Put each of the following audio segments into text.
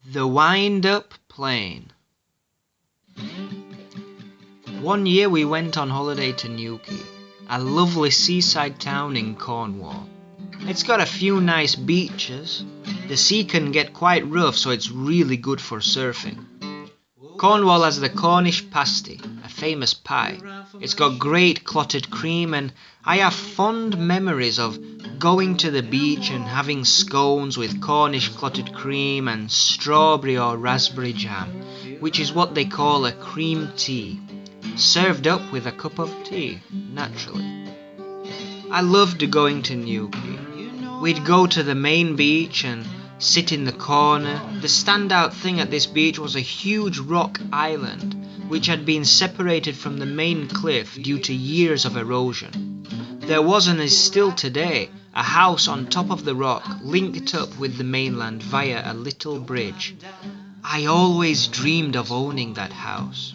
The Wind-Up Plane. One year we went on holiday to Newquay, a lovely seaside town in Cornwall. It's got a few nice beaches. The sea can get quite rough, so it's really good for surfing. Cornwall has the Cornish pasty, a famous pie. It's got great clotted cream, and I have fond memories of going to the beach and having scones with Cornish clotted cream and strawberry or raspberry jam, which is what they call a cream tea, served up with a cup of tea, naturally. I loved going to Newquay. We'd go to the main beach and sit in the corner. The standout thing at this beach was a huge rock island, which had been separated from the main cliff due to years of erosion. There was, and is still today, a house on top of the rock linked up with the mainland via a little bridge. I always dreamed of owning that house.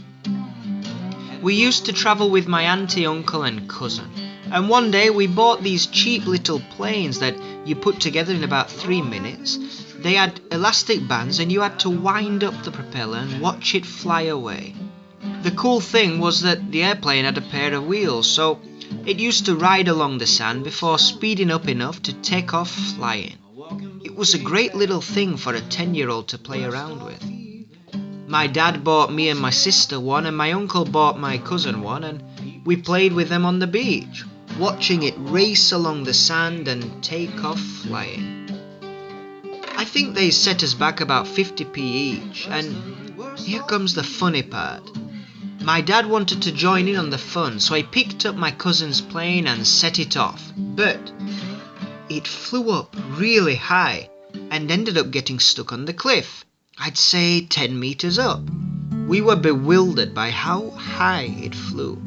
We used to travel with my auntie, uncle and cousin, and one day we bought these cheap little planes that you put together in about 3 minutes. They had elastic bands and you had to wind up the propeller and watch it fly away. The cool thing was that the airplane had a pair of wheels, so it used to ride along the sand before speeding up enough to take off flying. It was a great little thing for a 10-year-old to play around with. My dad bought me and my sister one, and my uncle bought my cousin one, and we played with them on the beach, watching it race along the sand and take off flying. I think they set us back about 50p each, and here comes the funny part. My dad wanted to join in on the fun, so he picked up my cousin's plane and set it off, but it flew up really high and ended up getting stuck on the cliff. I'd say 10 meters up. We were bewildered by how high it flew.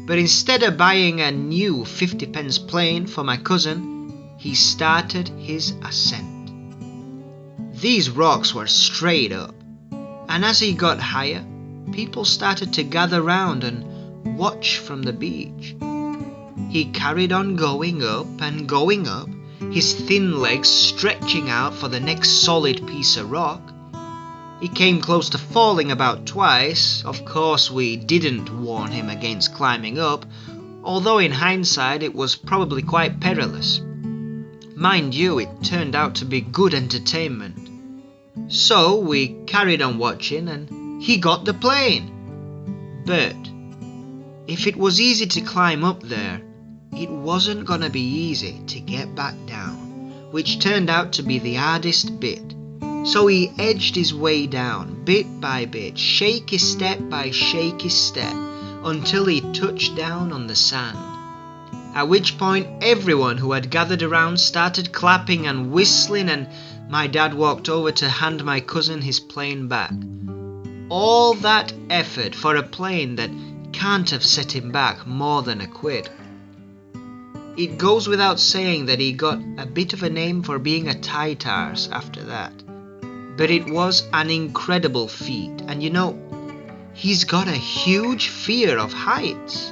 But instead of buying a new 50 pence plane for my cousin, he started his ascent. These rocks were straight up, and as he got higher, people started to gather round and watch from the beach. He carried on going up and going up, his thin legs stretching out for the next solid piece of rock. He came close to falling about twice. Of course, we didn't warn him against climbing up, although in hindsight it was probably quite perilous. Mind you, it turned out to be good entertainment. So we carried on watching and he got the plane. But if it was easy to climb up there, it wasn't gonna be easy to get back down, which turned out to be the hardest bit. So he edged his way down, bit by bit, shaky step by shaky step, until he touched down on the sand. At which point everyone who had gathered around started clapping and whistling, and my dad walked over to hand my cousin his plane back. All that effort for a plane that can't have set him back more than £1. It goes without saying that he got a bit of a name for being a tight arse after that. But it was an incredible feat, and you know, he's got a huge fear of heights.